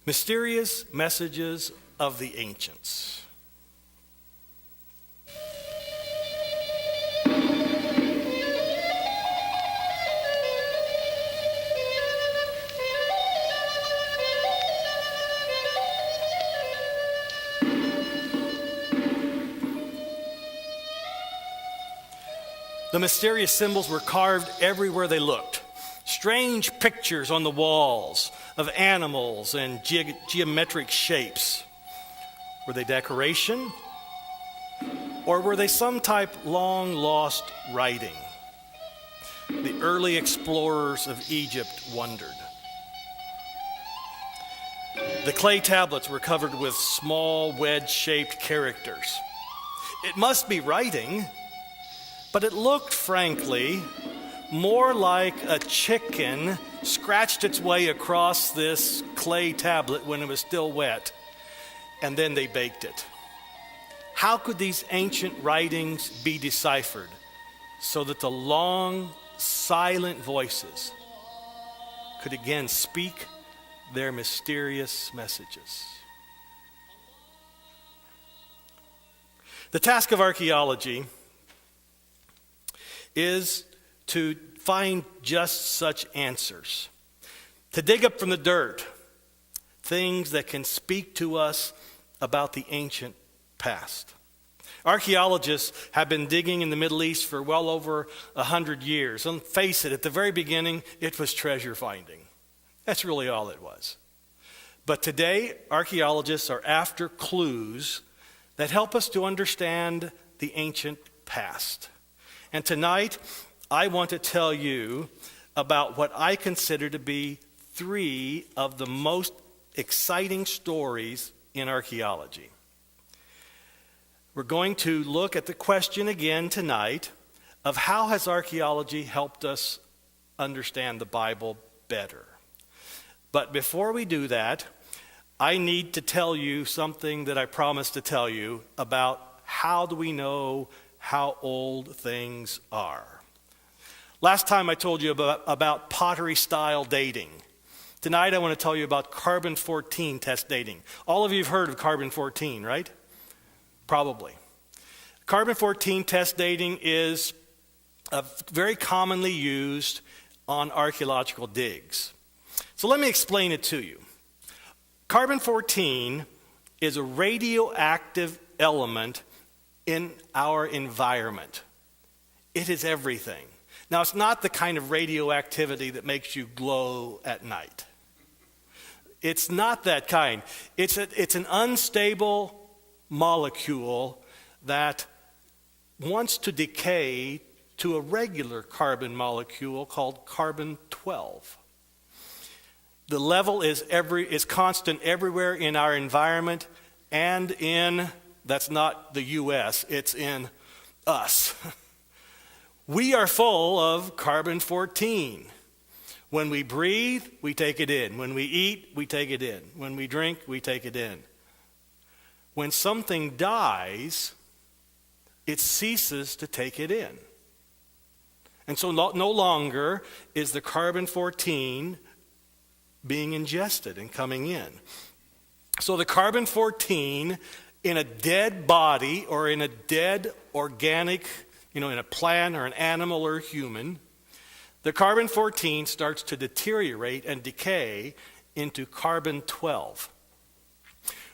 Mysterious messages of the ancients. The mysterious symbols were carved everywhere they looked. Strange pictures on the walls of animals and geometric shapes. Were they decoration? Or were they some type long-lost writing? The early explorers of Egypt wondered. The clay tablets were covered with small wedge-shaped characters. It must be writing, but it looked, frankly, more like a chicken scratched its way across this clay tablet when it was still wet, and then they baked it. How could these ancient writings be deciphered so that the long, silent voices could again speak their mysterious messages? The task of archaeology is to find just such answers, to dig up from the dirt things that can speak to us about the ancient past. Archaeologists have been digging in the Middle East for well over 100 years. And face it, at the very beginning, it was treasure finding. That's really all it was. But today, archaeologists are after clues that help us to understand the ancient past. And tonight, I want to tell you about what I consider to be 3 of the most exciting stories in archaeology. We're going to look at the question again tonight of how has archaeology helped us understand the Bible better. But before we do that, I need to tell you something that I promised to tell you about how do we know how old things are. Last time I told you about pottery-style dating. Tonight I want to tell you about carbon-14 test dating. All of you have heard of carbon-14, right? Probably. Carbon-14 test dating is very commonly used on archaeological digs. So let me explain it to you. Carbon-14 is a radioactive element in our environment. It is everything. Now, it's not the kind of radioactivity that makes you glow at night. It's not that kind. It's an unstable molecule that wants to decay to a regular carbon molecule called carbon-12. The level is constant everywhere in our environment and that's not the U.S., it's in us. We are full of carbon-14. When we breathe, we take it in. When we eat, we take it in. When we drink, we take it in. When something dies, it ceases to take it in. And so no longer is the carbon-14 being ingested and coming in. So the carbon-14 in a dead body or in a dead organic, in a plant or an animal or a human, the carbon-14 starts to deteriorate and decay into carbon-12.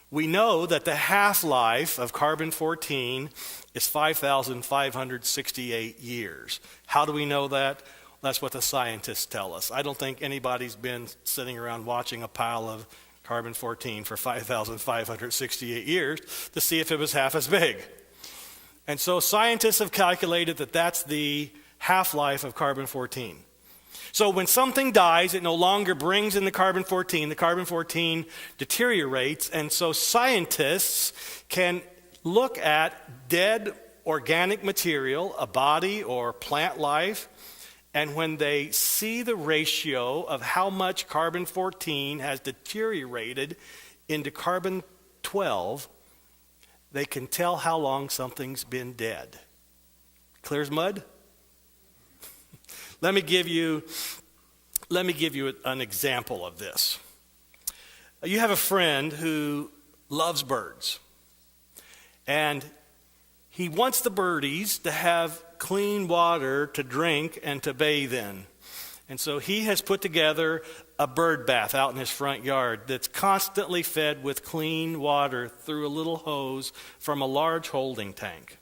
We know that the half-life of carbon-14 is 5,568 years. How do we know that? That's what the scientists tell us. I don't think anybody's been sitting around watching a pile of carbon-14 for 5,568 years to see if it was half as big. And so scientists have calculated that that's the half-life of carbon-14. So when something dies, it no longer brings in the carbon-14. The carbon-14 deteriorates, and so scientists can look at dead organic material, a body or plant life, and when they see the ratio of how much carbon-14 has deteriorated into carbon-12, they can tell how long something's been dead. Clear as mud? Let me give you an example of this. You have a friend who loves birds, and he wants the birdies to have clean water to drink and to bathe in. And so he has put together a bird bath out in his front yard that's constantly fed with clean water through a little hose from a large holding tank.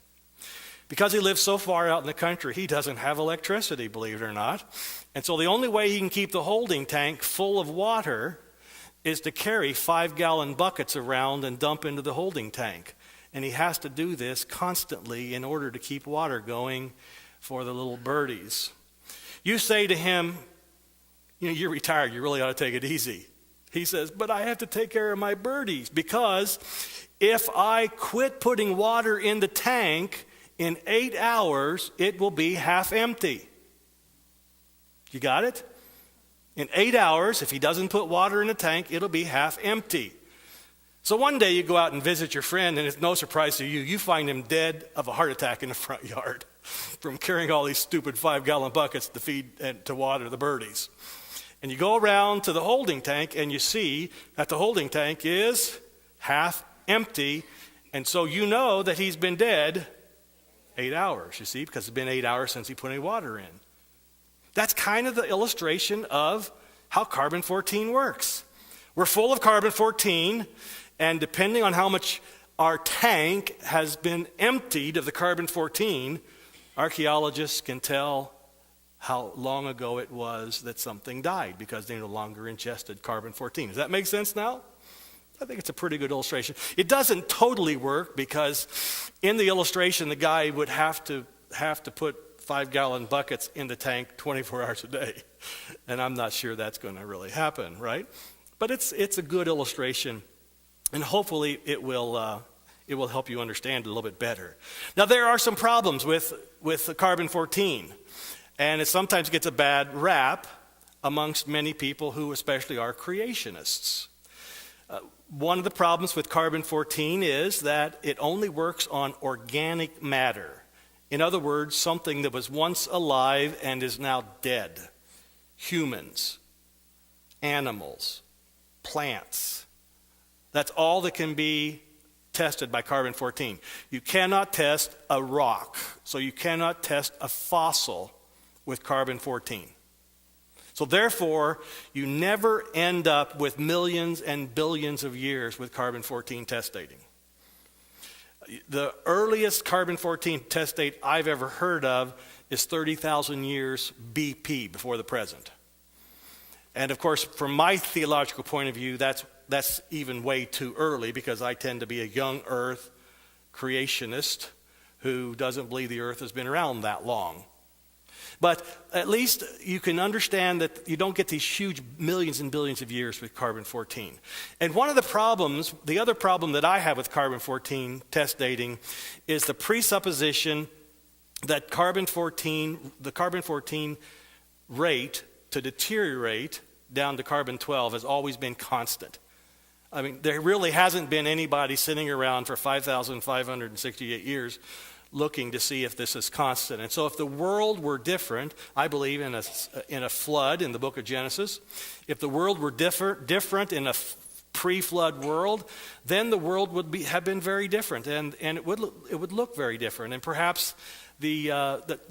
Because he lives so far out in the country, he doesn't have electricity, believe it or not. And so the only way he can keep the holding tank full of water is to carry 5-gallon buckets around and dump into the holding tank. And he has to do this constantly in order to keep water going for the little birdies. You say to him, you're retired, you really ought to take it easy. He says, but I have to take care of my birdies, because if I quit putting water in the tank, in 8 hours, it will be half empty. You got it? In 8 hours, if he doesn't put water in the tank, it'll be half empty. So one day you go out and visit your friend, and it's no surprise to you, you find him dead of a heart attack in the front yard from carrying all these stupid 5-gallon buckets to feed and to water the birdies. And you go around to the holding tank, and you see that the holding tank is half empty, and so you know that he's been dead 8 hours, you see, because it's been 8 hours since he put any water in. That's kind of the illustration of how carbon-14 works. We're full of carbon-14, and depending on how much our tank has been emptied of the carbon-14, archaeologists can tell how long ago it was that something died because they no longer ingested carbon-14. Does that make sense now? I think it's a pretty good illustration. It doesn't totally work because in the illustration, the guy would have to put 5-gallon buckets in the tank 24 hours a day. And I'm not sure that's going to really happen, right? But it's a good illustration, and hopefully it will help you understand it a little bit better. Now, there are some problems with the carbon-14, and it sometimes gets a bad rap amongst many people who especially are creationists. One of the problems with carbon-14 is that it only works on organic matter. In other words, something that was once alive and is now dead. Humans, animals, plants. That's all that can be tested by carbon-14. You cannot test a rock, so you cannot test a fossil with carbon-14. So therefore, you never end up with millions and billions of years with carbon-14 test dating. The earliest carbon-14 test date I've ever heard of is 30,000 years BP, before the present. And of course, from my theological point of view, that's even way too early, because I tend to be a young earth creationist who doesn't believe the earth has been around that long. But at least you can understand that you don't get these huge millions and billions of years with carbon-14. And one of the problems, the other problem that I have with carbon-14 test dating, is the presupposition that the carbon-14 rate to deteriorate down to carbon-12 has always been constant. I mean, there really hasn't been anybody sitting around for 5,568 years looking to see if this is constant. And so if the world were different, I believe in a flood in the book of Genesis, if the world were different in a pre-flood world, then the world would have been very different, and it would look very different, and perhaps the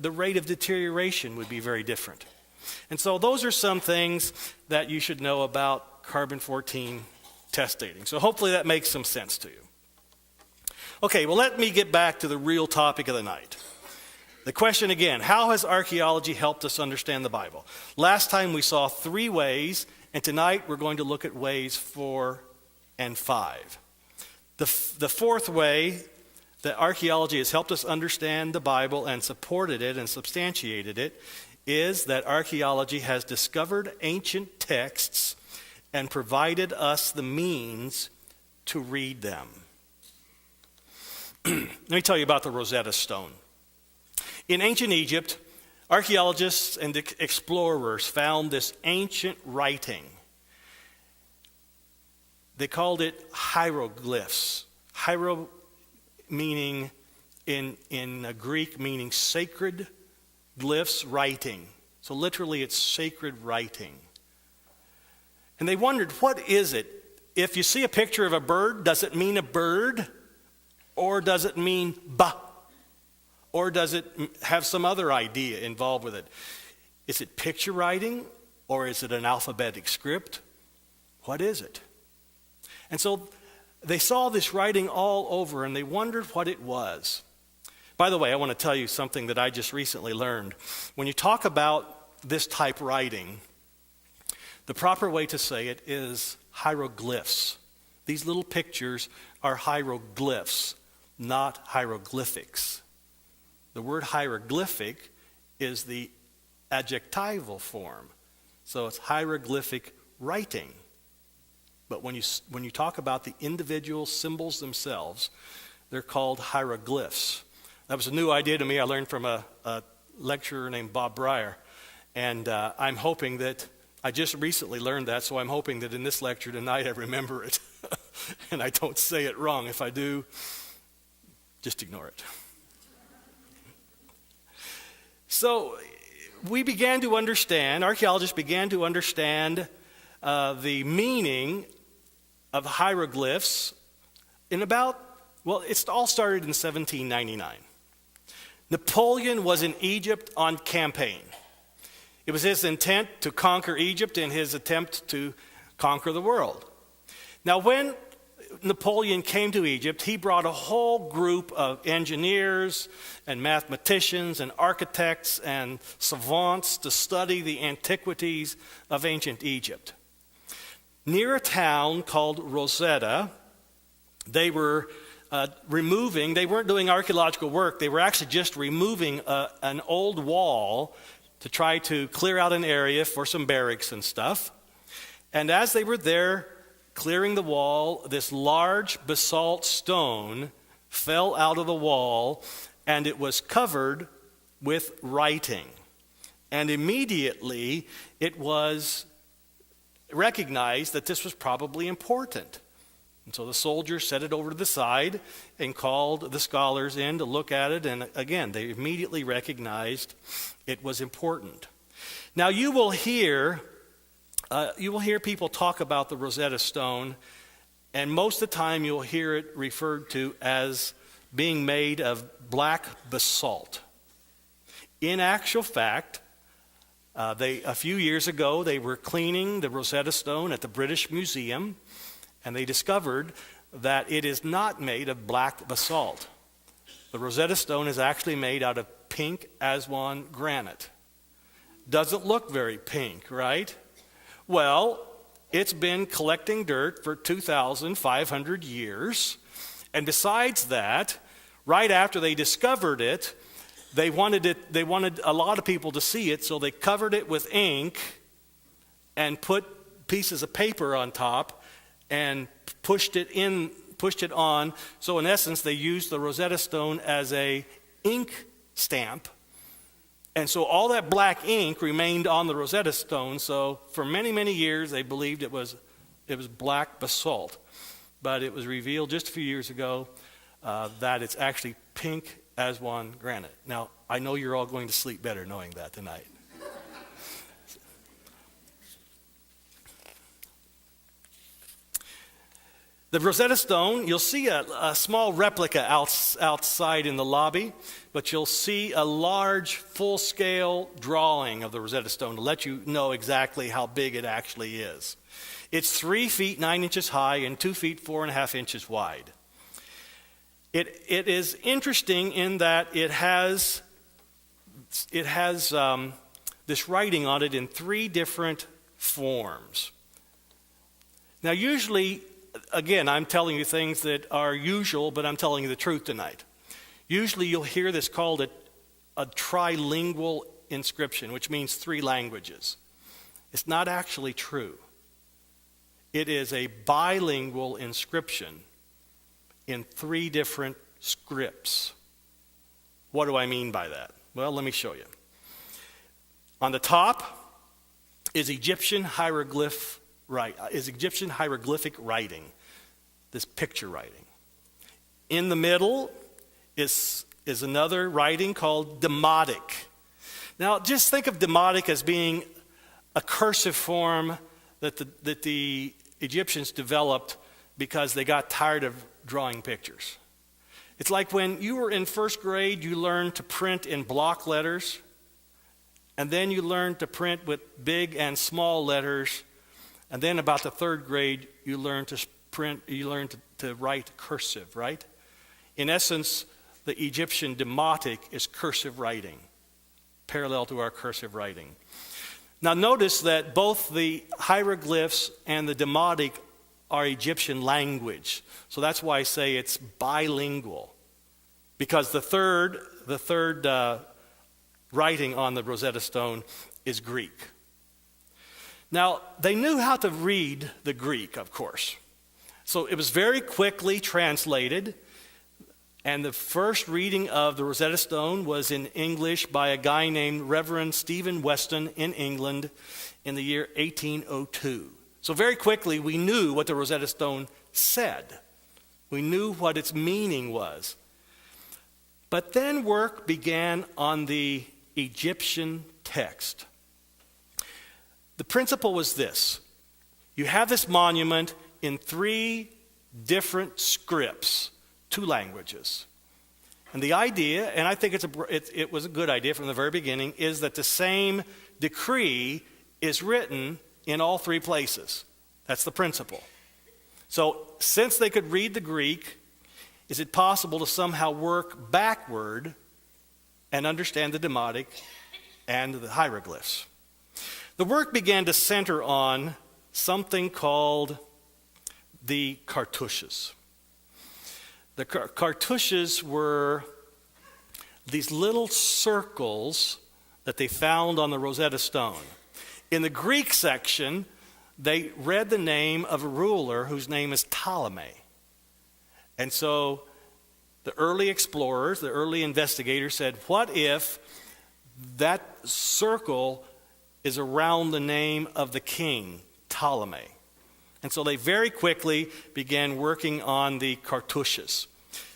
rate of deterioration would be very different. And so those are some things that you should know about carbon-14 test dating. So hopefully that makes some sense to you. Okay, well, let me get back to the real topic of the night. The question again, how has archaeology helped us understand the Bible? Last time we saw 3 ways, and tonight we're going to look at ways 4 and 5. The 4th way that archaeology has helped us understand the Bible and supported it and substantiated it is that archaeology has discovered ancient texts and provided us the means to read them. Let me tell you about the Rosetta Stone. In ancient Egypt, archaeologists and explorers found this ancient writing. They called it hieroglyphs. Hiero meaning in Greek meaning sacred, glyphs, writing. So literally it's sacred writing. And they wondered, what is it if you see a picture of a bird, does it mean a bird? Or does it mean ba? Or does it have some other idea involved with it? Is it picture writing? Or is it an alphabetic script? What is it? And so they saw this writing all over and they wondered what it was. By the way, I want to tell you something that I just recently learned. When you talk about this type writing, the proper way to say it is hieroglyphs. These little pictures are hieroglyphs, not hieroglyphics. The word hieroglyphic is the adjectival form. So it's hieroglyphic writing. But when you talk about the individual symbols themselves, they're called hieroglyphs. That was a new idea to me. I learned from a lecturer named Bob Breyer. And I'm hoping that, I just recently learned that, so I'm hoping that in this lecture tonight I remember it. And I don't say it wrong. If I do, just ignore it. So we began to understand, archaeologists began to understand the meaning of hieroglyphs in about, well, it all started in 1799. Napoleon was in Egypt on campaign. It was his intent to conquer Egypt in his attempt to conquer the world. Now, when Napoleon came to Egypt, he brought a whole group of engineers and mathematicians and architects and savants to study the antiquities of ancient Egypt. Near a town called Rosetta, they were they weren't doing archaeological work, they were actually just removing an old wall to try to clear out an area for some barracks and stuff. And as they were there clearing the wall, this large basalt stone fell out of the wall, and it was covered with writing. And immediately it was recognized that this was probably important. And so the soldiers set it over to the side and called the scholars in to look at it. And again, they immediately recognized it was important. Now you will hear people talk about the Rosetta Stone, and most of the time you'll hear it referred to as being made of black basalt. In actual fact, a few years ago, they were cleaning the Rosetta Stone at the British Museum, and they discovered that it is not made of black basalt. The Rosetta Stone is actually made out of pink Aswan granite. Doesn't look very pink, right? Well, it's been collecting dirt for 2,500 years. And besides that, right after they discovered it, they wanted a lot of people to see it, so they covered it with ink and put pieces of paper on top and pushed it on. So in essence, they used the Rosetta Stone as a ink stamp. And so all that black ink remained on the Rosetta Stone. So for many, many years, they believed it was black basalt. But it was revealed just a few years ago that it's actually pink Aswan granite. Now, I know you're all going to sleep better knowing that tonight. The Rosetta Stone, you'll see a small replica outside in the lobby, but you'll see a large, full-scale drawing of the Rosetta Stone to let you know exactly how big it actually is. It's 3 feet 9 inches high and 2 feet 4.5 inches wide. It is interesting in that it has this writing on it in 3 different forms. Now, usually, again, I'm telling you things that are usual, but I'm telling you the truth tonight. Usually you'll hear this called a trilingual inscription, which means 3 languages. It's not actually true. It is a bilingual inscription in 3 different scripts. What do I mean by that? Well, let me show you. On the top is Egyptian hieroglyphic writing, this picture writing. In the middle is another writing called demotic. Now, just think of demotic as being a cursive form that the Egyptians developed because they got tired of drawing pictures. It's like when you were in first grade, you learned to print in block letters, and then you learned to print with big and small letters, and then about the third grade, you learned to write cursive, right? In essence, the Egyptian demotic is cursive writing, parallel to our cursive writing. Now notice that both the hieroglyphs and the demotic are Egyptian language. So that's why I say it's bilingual. Because the third writing on the Rosetta Stone is Greek. Now, they knew how to read the Greek, of course. So it was very quickly translated. And the first reading of the Rosetta Stone was in English by a guy named Reverend Stephen Weston in England in the year 1802. So very quickly, we knew what the Rosetta Stone said. We knew what its meaning was. But then work began on the Egyptian text. The principle was this. You have this monument in 3 different scripts, 2 languages. And the idea, and I think it was a good idea from the very beginning, is that the same decree is written in all 3 places. That's the principle. So since they could read the Greek, is it possible to somehow work backward and understand the demotic and the hieroglyphs? The work began to center on something called the cartouches. The cartouches were these little circles that they found on the Rosetta Stone. In the Greek section, they read the name of a ruler whose name is Ptolemy. And so the early explorers, the early investigators said, what if that circle is around the name of the king, Ptolemy? And so they very quickly began working on the cartouches.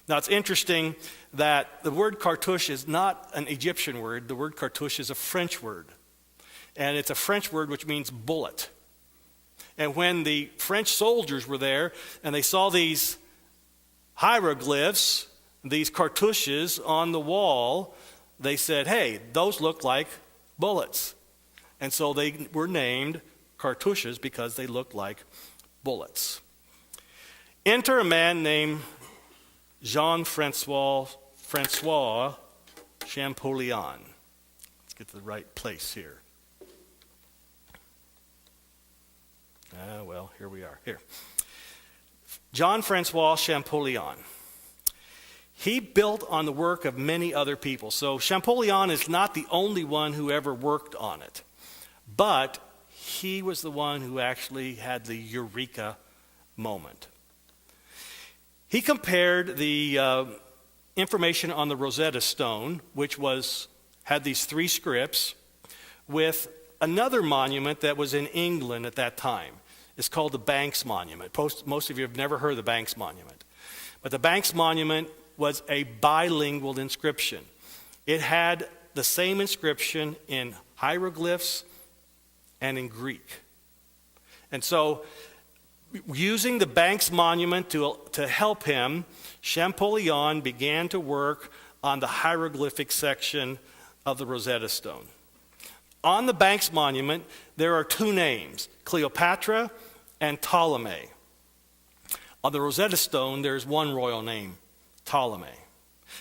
Now it's interesting that the word cartouche is not an Egyptian word. The word cartouche is a French word. And it's a French word which means bullet. And when the French soldiers were there and they saw these hieroglyphs, these cartouches on the wall, they said, hey, those look like bullets. And so they were named cartouches because they looked like bullets. Enter a man named Jean-Francois Champollion. Let's get to the right place here. Well, here we are. Here. Jean-Francois Champollion. He built on the work of many other people. So Champollion is not the only one who ever worked on it. But he was the one who actually had the eureka moment. He compared the information on the Rosetta Stone, which had these 3 scripts, with another monument that was in England at that time. It's called the Banks Monument. Most of you have never heard of the Banks Monument. But the Banks Monument was a bilingual inscription. It had the same inscription in hieroglyphs and in Greek. And so, using the Banks Monument to help him, Champollion began to work on the hieroglyphic section of the Rosetta Stone. On the Banks Monument, there are 2 names, Cleopatra and Ptolemy. On the Rosetta Stone, there's 1 royal name, Ptolemy.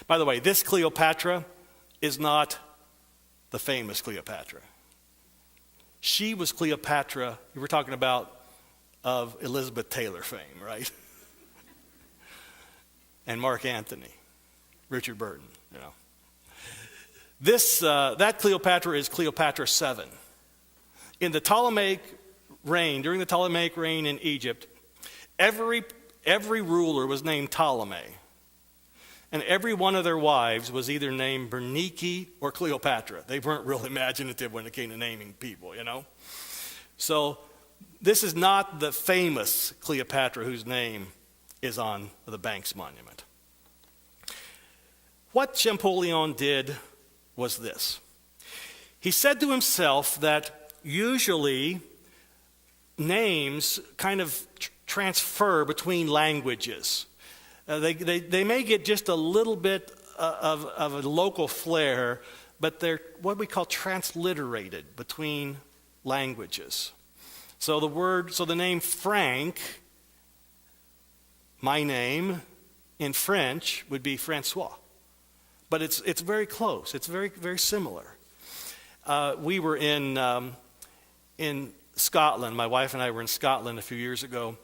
By the way, this Cleopatra is not the famous Cleopatra. She was Cleopatra, you were talking about, of Elizabeth Taylor fame, right? And Mark Antony, Richard Burton, you know. That Cleopatra is Cleopatra VII. In the Ptolemaic reign, during the Ptolemaic reign in Egypt, every ruler was named Ptolemy. And every one of their wives was either named Bernike or Cleopatra. They weren't real imaginative when it came to naming people, you know. So this is not the famous Cleopatra whose name is on the Banks Monument. What Champollion did was this. He said to himself that usually names kind of transfer between languages. They may get just a little bit of a local flair, but they're what we call transliterated between languages. So the name Frank, my name in French would be Francois, but it's very close. It's very, very similar. We were in Scotland. My wife and I were in Scotland a few years ago,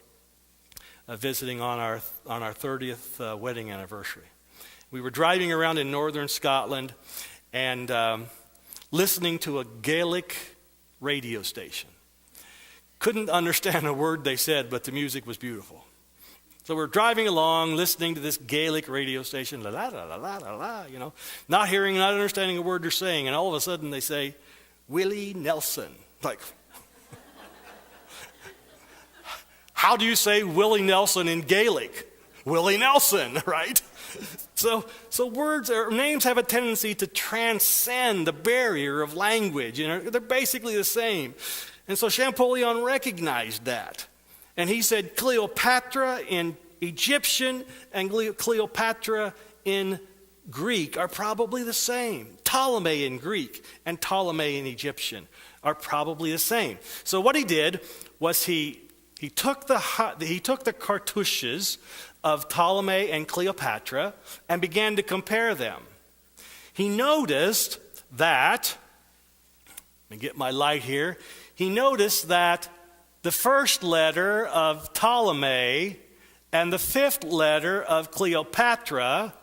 visiting on our 30th wedding anniversary. We were driving around in northern Scotland and listening to a Gaelic radio station. Couldn't understand a word they said, but the music was beautiful. So we're driving along, listening to this Gaelic radio station, la la la la la la, not hearing, not understanding a word they're saying, and all of a sudden they say, Willie Nelson. Like, how do you say Willie Nelson in Gaelic? Willie Nelson, right? So words or names have a tendency to transcend the barrier of language. They're basically the same. And so Champollion recognized that. And he said Cleopatra in Egyptian and Cleopatra in Greek are probably the same. Ptolemy in Greek and Ptolemy in Egyptian are probably the same. So what he did was he took the cartouches of Ptolemy and Cleopatra and began to compare them. He noticed that, let me get my light here, he noticed that the first letter of Ptolemy and the fifth letter of Cleopatra,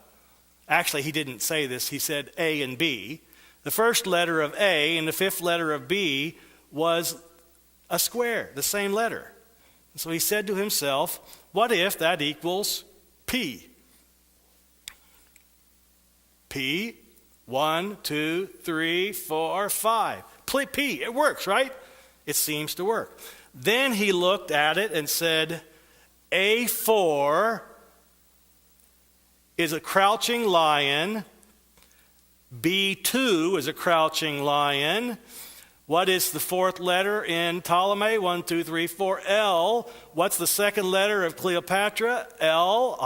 actually he didn't say this, he said A and B. The first letter of A and the fifth letter of B was a square, the same letter. So he said to himself, what if that equals P? P, 1, 2, 3, 4, 5. P, it works, right? It seems to work. Then he looked at it and said, A4 is a crouching lion. B2 is a crouching lion. What is the fourth letter in Ptolemy? 1, 2, 3, 4. L. What's the second letter of Cleopatra? L.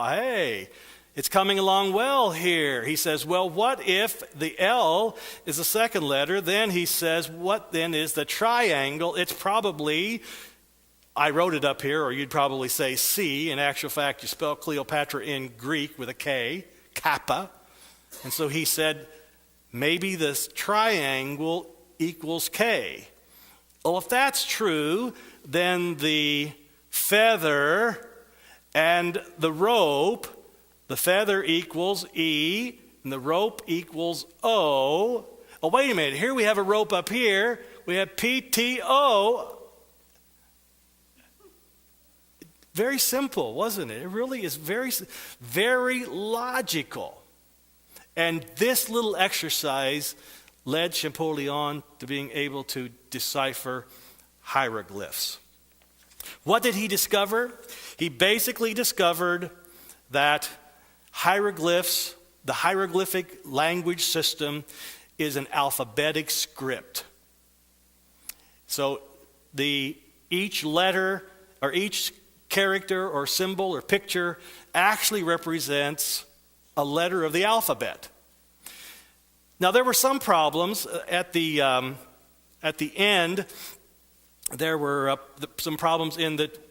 Hey, it's coming along well here. He says, well, what if the L is the second letter? Then he says, what then is the triangle? It's probably, I wrote it up here, or you'd probably say C. In actual fact, you spell Cleopatra in Greek with a K, kappa. And so he said, maybe this triangle equals K. Well, if that's true, then the feather and the rope, the feather equals E, and the rope equals O. Oh, wait a minute. Here we have a rope up here. We have PTO. Very simple, wasn't it? It really is very, very logical. And this little exercise led Champollion to being able to decipher hieroglyphs. What did he discover? He basically discovered that hieroglyphs, the hieroglyphic language system, is an alphabetic script. So each letter or each character or symbol or picture actually represents a letter of the alphabet. Now there were some problems at the end. There were some problems in that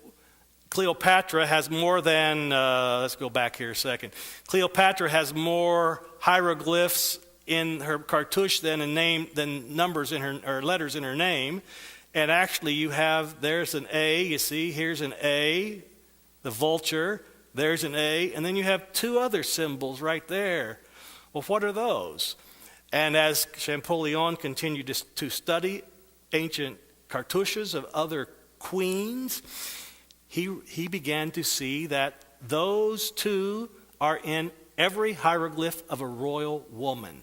Cleopatra has more than, let's go back here a second. Cleopatra has more hieroglyphs in her cartouche than numbers in her, or letters in her name. And actually there's an A, you see, here's an A, the vulture, there's an A, and then you have two other symbols right there. Well, what are those? And as Champollion continued to study ancient cartouches of other queens, he began to see that those two are in every hieroglyph of a royal woman.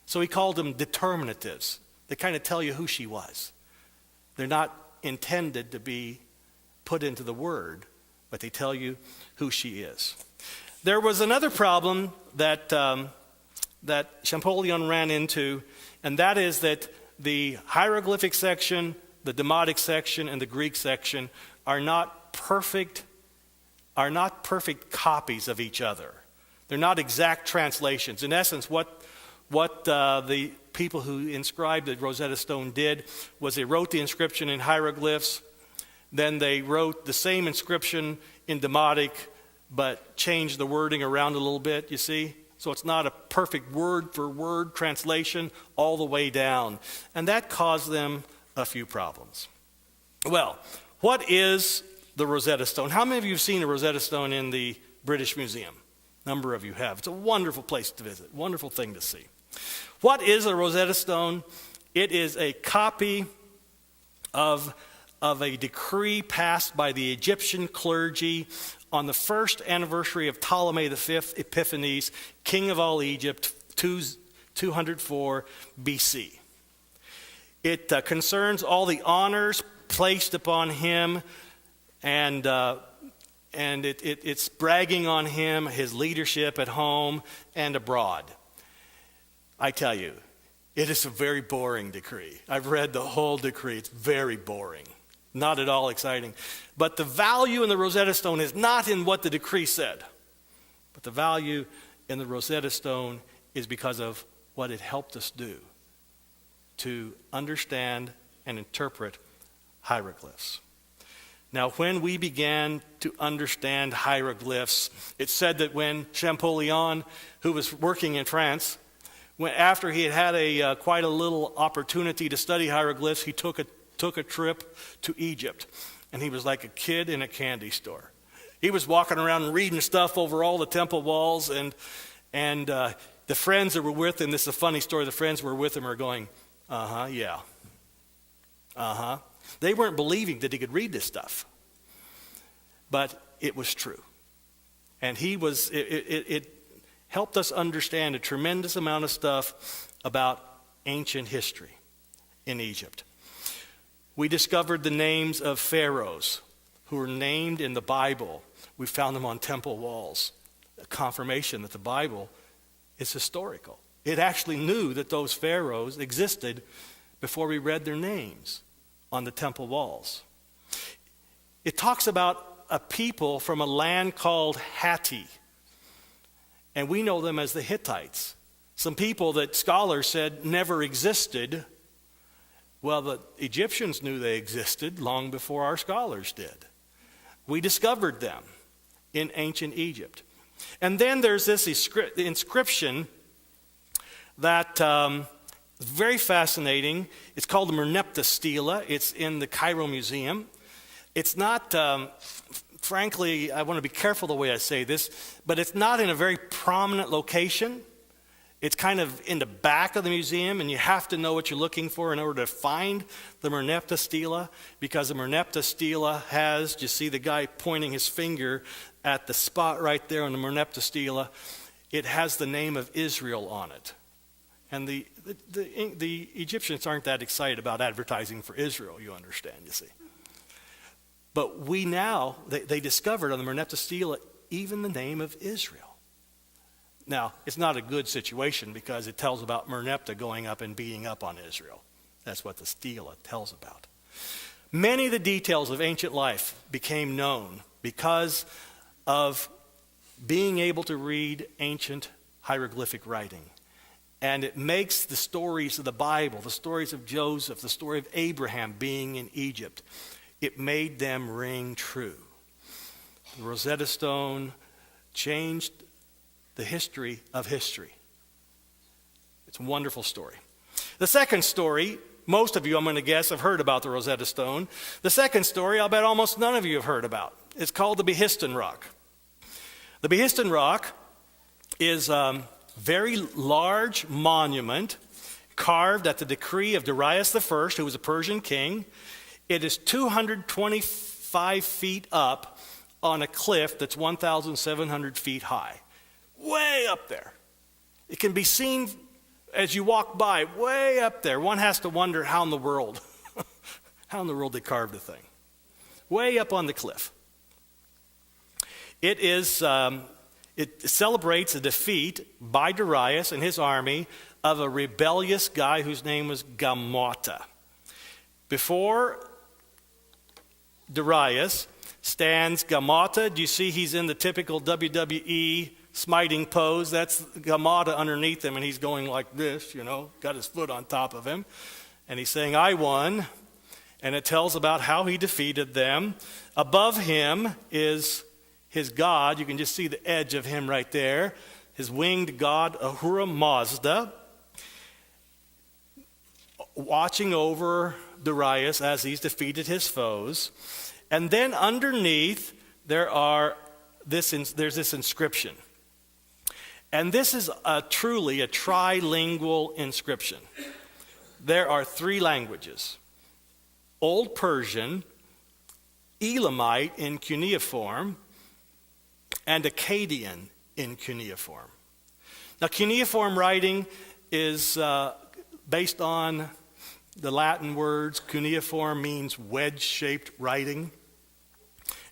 So he called them determinatives. They kind of tell you who she was. They're not intended to be put into the word, but they tell you who she is. There was another problem that Champollion ran into, and that is that the hieroglyphic section the Demotic section and the Greek section, are not perfect copies of each other. They're not exact translations. In essence, what the people who inscribed the Rosetta Stone did was they wrote the inscription in hieroglyphs, then they wrote the same inscription in Demotic, but changed the wording around a little bit, you see? So it's not a perfect word-for-word translation all the way down. And that caused them a few problems. Well, what is the Rosetta Stone? How many of you have seen a Rosetta Stone in the British Museum? A number of you have. It's a wonderful place to visit, wonderful thing to see. What is a Rosetta Stone? It is a copy of a decree passed by the Egyptian clergy on the first anniversary of Ptolemy V Epiphanes, king of all Egypt, 204 BC. It concerns all the honors placed upon him, and it's bragging on him, his leadership at home and abroad. I tell you, it is a very boring decree. I've read the whole decree. It's very boring. Not at all exciting. But the value in the Rosetta Stone is not in what the decree said. But the value in the Rosetta Stone is because of what it helped us do to understand and interpret hieroglyphs. Now, when we began to understand hieroglyphs, it said that when Champollion, who was working in France, after he had quite a little opportunity to study hieroglyphs, he took a trip to Egypt, and he was like a kid in a candy store. He was walking around and reading stuff over all the temple walls, and the friends that were with him, this is a funny story, the friends who were with him are going, yeah. They weren't believing that he could read this stuff, but it was true. And it helped us understand a tremendous amount of stuff about ancient history in Egypt. We discovered the names of pharaohs who were named in the Bible. We found them on temple walls. A confirmation that the Bible is historical. It actually knew that those pharaohs existed before we read their names on the temple walls. It talks about a people from a land called Hatti, and we know them as the Hittites. Some people that scholars said never existed. Well, the Egyptians knew they existed long before our scholars did. We discovered them in ancient Egypt. And then there's this inscription that is very fascinating. It's called the Merneptah Stela. It's in the Cairo Museum. It's not, frankly, I want to be careful the way I say this, but it's not in a very prominent location. It's kind of in the back of the museum, and you have to know what you're looking for in order to find the Merneptah Stela, because the Merneptah Stela has, you see the guy pointing his finger at the spot right there on the Merneptah Stela, it has the name of Israel on it. And the Egyptians aren't that excited about advertising for Israel, you understand, you see. But we now, they discovered on the Merneptah Stela even the name of Israel. Now, it's not a good situation because it tells about Merneptah going up and beating up on Israel. That's what the stela tells about. Many of the details of ancient life became known because of being able to read ancient hieroglyphic writing. And it makes the stories of the Bible, the stories of Joseph, the story of Abraham being in Egypt, it made them ring true. The Rosetta Stone changed the history of history. It's a wonderful story. The second story, most of you, I'm going to guess, have heard about the Rosetta Stone. The second story, I'll bet almost none of you have heard about. It's called the Behistaun Rock. The Behistaun Rock is a very large monument carved at the decree of Darius I, who was a Persian king. It is 225 feet up on a cliff that's 1,700 feet high. Way up there. It can be seen as you walk by, way up there. One has to wonder how in the world they carved the thing. Way up on the cliff. It celebrates a defeat by Darius and his army of a rebellious guy whose name was Gamata. Before Darius stands Gamata. Do you see he's in the typical WWE smiting pose? That's Gamata underneath him, and he's going like this, got his foot on top of him. And he's saying, I won. And it tells about how he defeated them. Above him is his god. You can just see the edge of him right there. His winged god, Ahura Mazda, watching over Darius as he's defeated his foes. And then underneath, there's this inscription. And this is truly a trilingual inscription. There are 3 languages: Old Persian, Elamite in cuneiform, and Akkadian in cuneiform. Now, cuneiform writing is based on the Latin words. Cuneiform means wedge-shaped writing.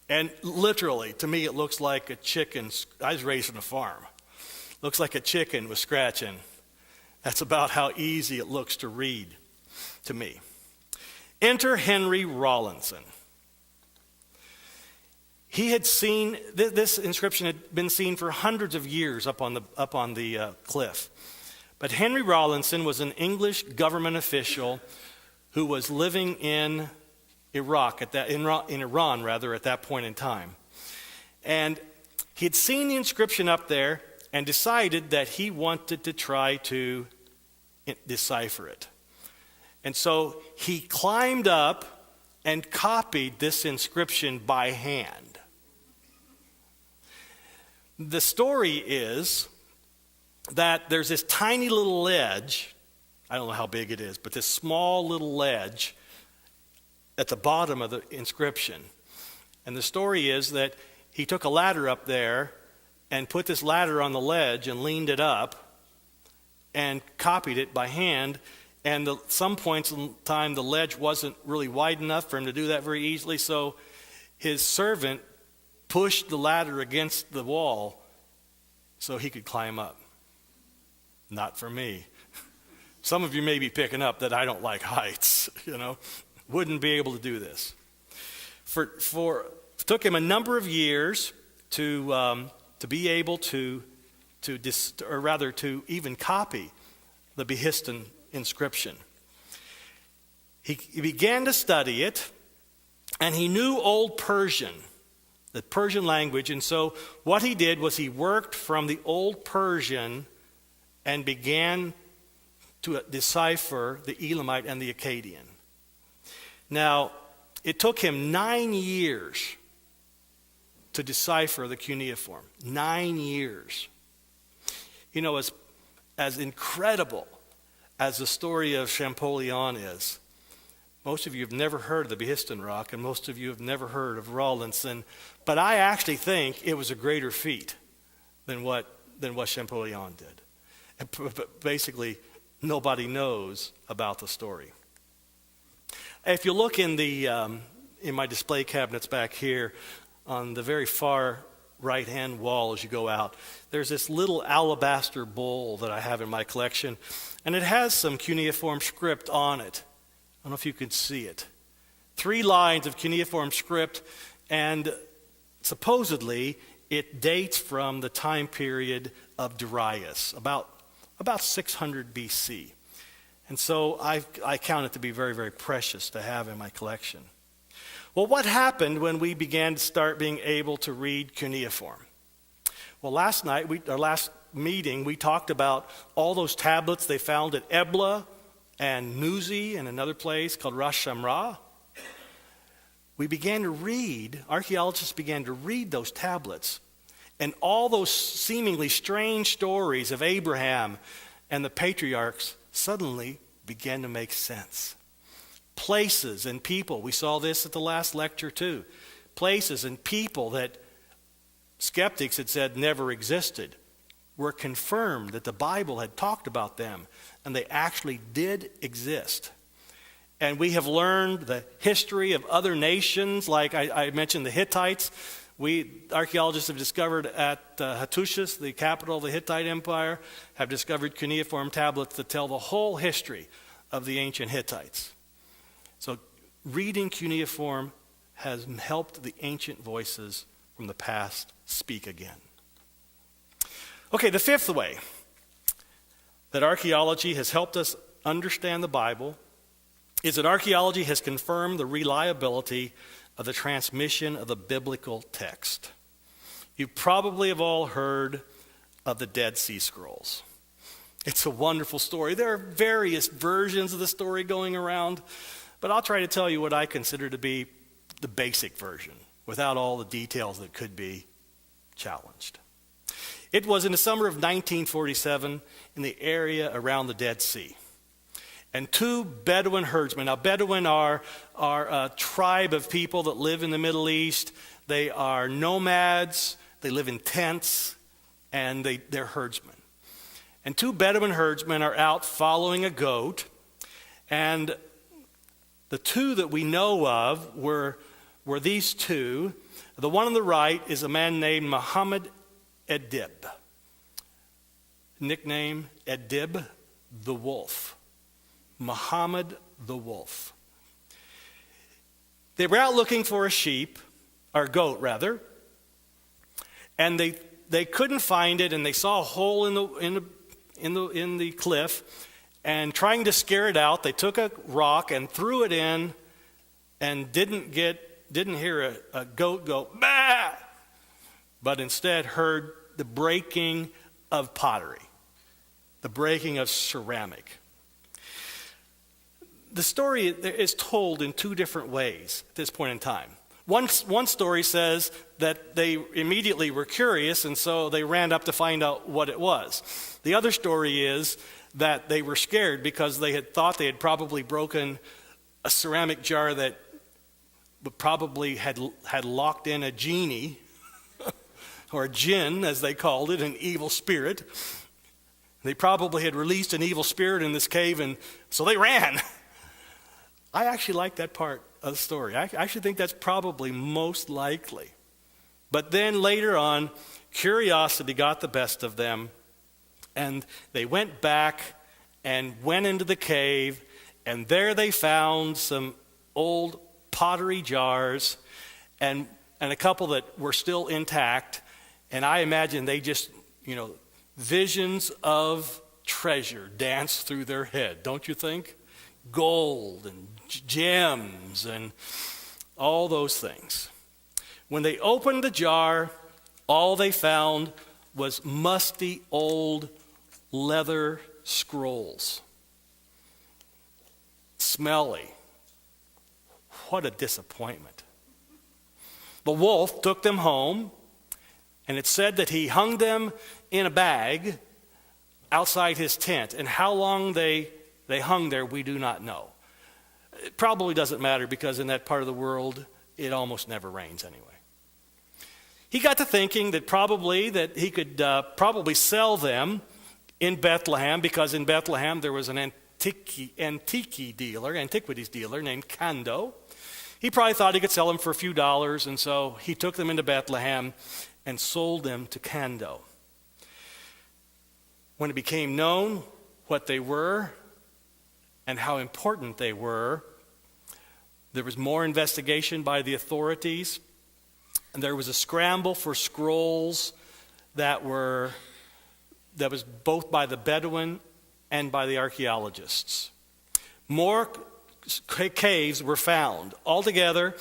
And literally, to me, it looks like a chicken. I was raised on a farm. Looks like a chicken was scratching. That's about how easy it looks to read to me. Enter Henry Rawlinson. He had seen, this inscription had been seen for hundreds of years up on the cliff. But Henry Rawlinson was an English government official who was living in Iran at that point in time. And he had seen the inscription up there and decided that he wanted to try to decipher it. And so he climbed up and copied this inscription by hand. The story is that there's this tiny little ledge, I don't know how big it is, but this small little ledge at the bottom of the inscription. And the story is that he took a ladder up there and put this ladder on the ledge and leaned it up and copied it by hand. And some points in time, the ledge wasn't really wide enough for him to do that very easily, so his servant pushed the ladder against the wall so he could climb up. Not for me. Some of you may be picking up that I don't like heights, Wouldn't be able to do this. Took him a number of years to be able to even copy the Behistaun inscription. He began to study it, and he knew Old Persian, the Persian language, and so what he did was he worked from the Old Persian and began to decipher the Elamite and the Akkadian. Now, it took him 9 years to decipher the cuneiform. 9 years. As incredible as the story of Champollion is, most of you have never heard of the Behistaun rock, and most of you have never heard of Rawlinson, but I actually think it was a greater feat than what Champollion did. And basically, nobody knows about the story. If you look in my display cabinets back here, on the very far right-hand wall as you go out, there's this little alabaster bowl that I have in my collection, and it has some cuneiform script on it. I don't know if you can see it. 3 lines of cuneiform script, and supposedly it dates from the time period of Darius, about 600 BC. And so I count it to be very, very precious to have in my collection. Well, what happened when we began to start being able to read cuneiform? Well, last meeting, we talked about all those tablets they found at Ebla and Nuzi and another place called Ras Shamra. Archaeologists began to read those tablets, and all those seemingly strange stories of Abraham and the patriarchs suddenly began to make sense. Places and people, we saw this at the last lecture too, places and people that skeptics had said never existed were confirmed that the Bible had talked about them, and they actually did exist. And we have learned the history of other nations, like I mentioned the Hittites. Archaeologists have discovered at Hattusha, the capital of the Hittite Empire, have discovered cuneiform tablets that tell the whole history of the ancient Hittites. So reading cuneiform has helped the ancient voices from the past speak again. Okay, the fifth way that archaeology has helped us understand the Bible is that archaeology has confirmed the reliability of the transmission of the biblical text. You probably have all heard of the Dead Sea Scrolls. It's a wonderful story. There are various versions of the story going around, but I'll try to tell you what I consider to be the basic version, without all the details that could be challenged. It was in the summer of 1947 in the area around the Dead Sea. And two Bedouin herdsmen. Now, Bedouin are a tribe of people that live in the Middle East. They are nomads. They live in tents, and they're herdsmen. And two Bedouin herdsmen are out following a goat. And the two that we know of were these two. The one on the right is a man named Muhammad Edib. Nickname Edib the Wolf. Muhammad the Wolf. They were out looking for a sheep, or goat rather, and they couldn't find it, and they saw a hole in the cliff, and trying to scare it out, they took a rock and threw it in, and didn't hear a goat go bah, but instead heard the breaking of pottery, the breaking of ceramic. The story is told in two different ways at this point in time. One story says that they immediately were curious, and so they ran up to find out what it was. The other story is that they were scared because they had thought they had probably broken a ceramic jar that probably had locked in a genie, or a jinn, as they called it, an evil spirit. They probably had released an evil spirit in this cave, and so they ran. I actually like that part of the story. I actually think that's probably most likely. But then later on, curiosity got the best of them, and they went back and went into the cave, and there they found some old pottery jars and a couple that were still intact. And I imagine they just, visions of treasure danced through their head, don't you think? Gold and gems and all those things. When they opened the jar, all they found was musty old leather scrolls. Smelly. What a disappointment. The wolf took them home, and it said that he hung them in a bag outside his tent. And how long they hung there, we do not know. It probably doesn't matter, because in that part of the world, it almost never rains anyway. He got to thinking that he could probably sell them in Bethlehem, because in Bethlehem there was an antiquities dealer named Kando. He probably thought he could sell them for a few dollars, and so he took them into Bethlehem and sold them to Kando. When it became known what they were and how important they were, there was more investigation by the authorities, and there was a scramble for scrolls that was both by the Bedouin and by the archaeologists. More caves were found. Altogether,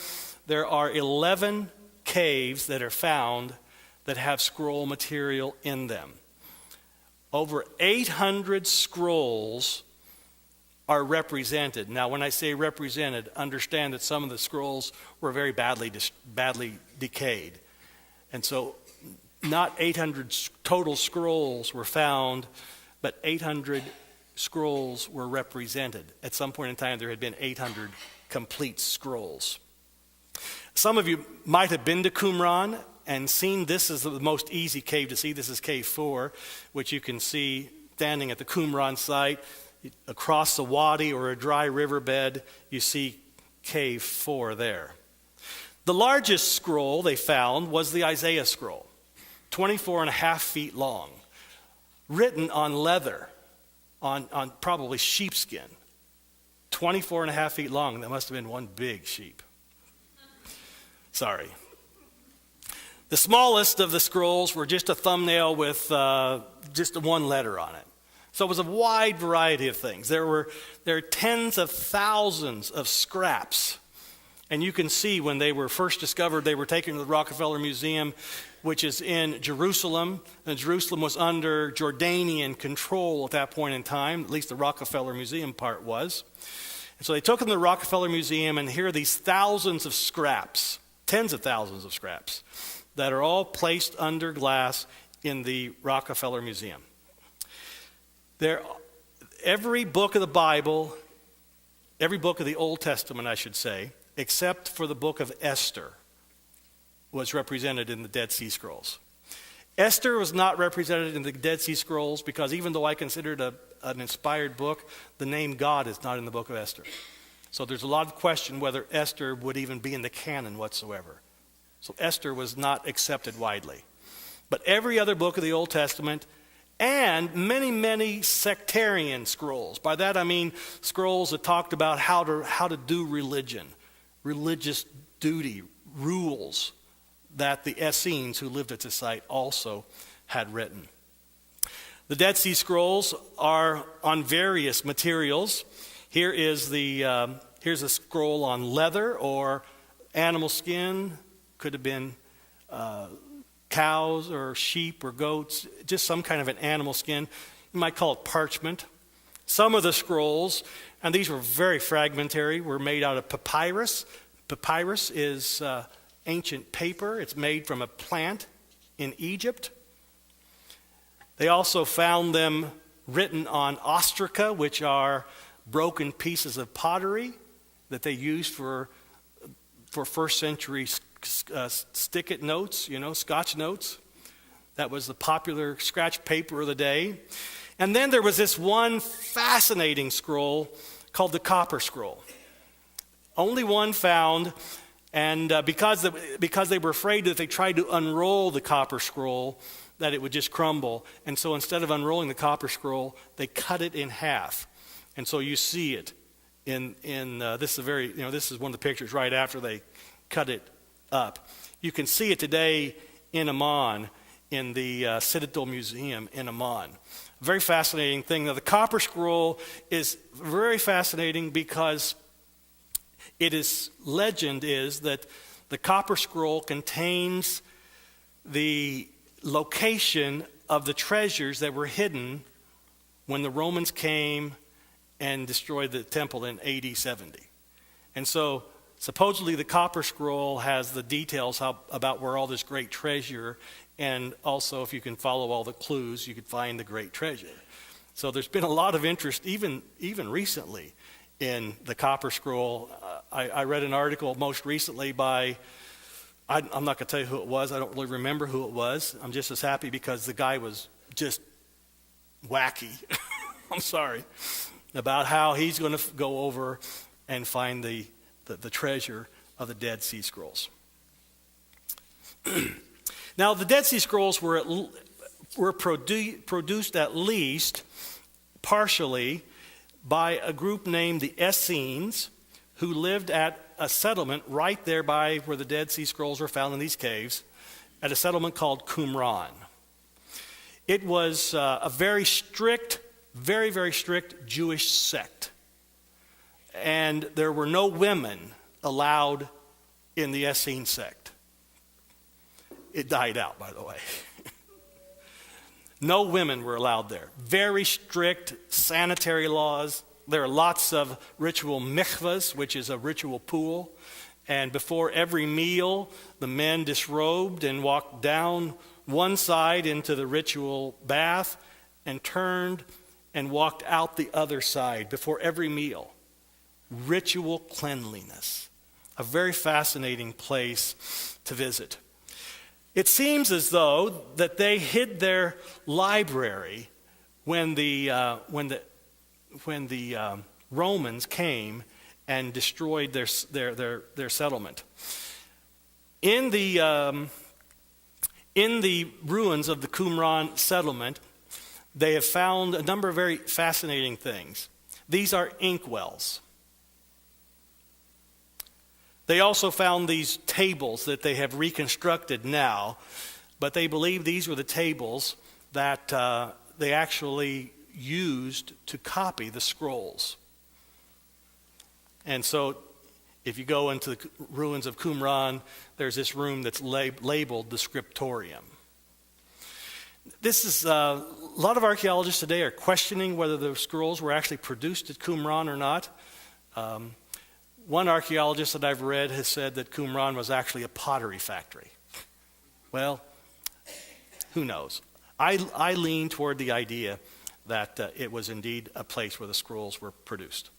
there are 11 caves that are found that have scroll material in them. Over 800 scrolls are represented. Now, when I say represented, understand that some of the scrolls were very badly decayed. And so not 800 total scrolls were found, but 800 scrolls were represented. At some point in time, there had been 800 complete scrolls. Some of you might have been to Qumran and seen this as the most easy cave to see. This is cave 4, which you can see standing at the Qumran site. Across the wadi or a dry riverbed, you see cave 4 there. The largest scroll they found was the Isaiah scroll, 24 and a half feet long, written on leather, on probably sheepskin. 24 and a half feet long. That must have been one big sheep. Sorry. The smallest of the scrolls were just a thumbnail with just one letter on it. So it was a wide variety of things. There are tens of thousands of scraps. And you can see when they were first discovered, they were taken to the Rockefeller Museum, which is in Jerusalem. And Jerusalem was under Jordanian control at that point in time. At least the Rockefeller Museum part was. And so they took them to the Rockefeller Museum, and here are these thousands of scraps, tens of thousands of scraps, that are all placed under glass in the Rockefeller Museum. Every book of the Bible, every book of the Old Testament, I should say, except for the book of Esther, was represented in the Dead Sea Scrolls. Esther was not represented in the Dead Sea Scrolls because even though I consider it an inspired book, the name God is not in the book of Esther. So there's a lot of question whether Esther would even be in the canon whatsoever. So Esther was not accepted widely. But every other book of the Old Testament and many, many sectarian scrolls. By that I mean scrolls that talked about how to do religion, religious duty, rules that the Essenes who lived at the site also had written. The Dead Sea Scrolls are on various materials. Here's a scroll on leather or animal skin. Could have been cows or sheep or goats, just some kind of an animal skin. You might call it parchment. Some of the scrolls, and these were very fragmentary, were made out of papyrus. Papyrus is ancient paper. It's made from a plant in Egypt. They also found them written on ostraca, which are broken pieces of pottery that they used for first century stick-it notes, Scotch notes. That was the popular scratch paper of the day. And then there was this one fascinating scroll called the Copper Scroll. Only one found, and because they were afraid that if they tried to unroll the Copper Scroll, that it would just crumble. And so instead of unrolling the Copper Scroll, they cut it in half. And so you see it in this is one of the pictures right after they cut it up. You can see it today in Amman, in the Citadel Museum in Amman. Very fascinating thing. Now, the Copper Scroll is very fascinating because legend is that the Copper Scroll contains the location of the treasures that were hidden when the Romans came and destroyed the temple in AD 70. And so supposedly the Copper Scroll has the details about where all this great treasure, and also if you can follow all the clues, you could find the great treasure. So there's been a lot of interest, even recently, in the Copper Scroll. I read an article most recently by, I'm not going to tell you who it was. I don't really remember who it was. I'm just as happy because the guy was just wacky. I'm sorry. About how he's going to go over and find the treasure of the Dead Sea Scrolls. Now, the Dead Sea Scrolls were produced at least partially by a group named the Essenes, who lived at a settlement right there by where the Dead Sea Scrolls were found in these caves, at a settlement called Qumran. It was a very strict, very, very strict Jewish sect. And there were no women allowed in the Essene sect. It died out, by the way. No women were allowed there. Very strict sanitary laws. There are lots of ritual mikvahs, which is a ritual pool. And before every meal, the men disrobed and walked down one side into the ritual bath and turned and walked out the other side before every meal. Ritual cleanliness. A very fascinating place to visit. It seems as though that they hid their library when the Romans came and destroyed their settlement. In the ruins of the Qumran settlement, they have found a number of very fascinating things. These are inkwells. They also found these tables that they have reconstructed now, but they believe these were the tables that they actually used to copy the scrolls. And so if you go into the ruins of Qumran, there's this room that's labeled the scriptorium. This is a lot of archaeologists today are questioning whether the scrolls were actually produced at Qumran or not. One archaeologist that I've read has said that Qumran was actually a pottery factory. Well, who knows? I lean toward the idea that it was indeed a place where the scrolls were produced.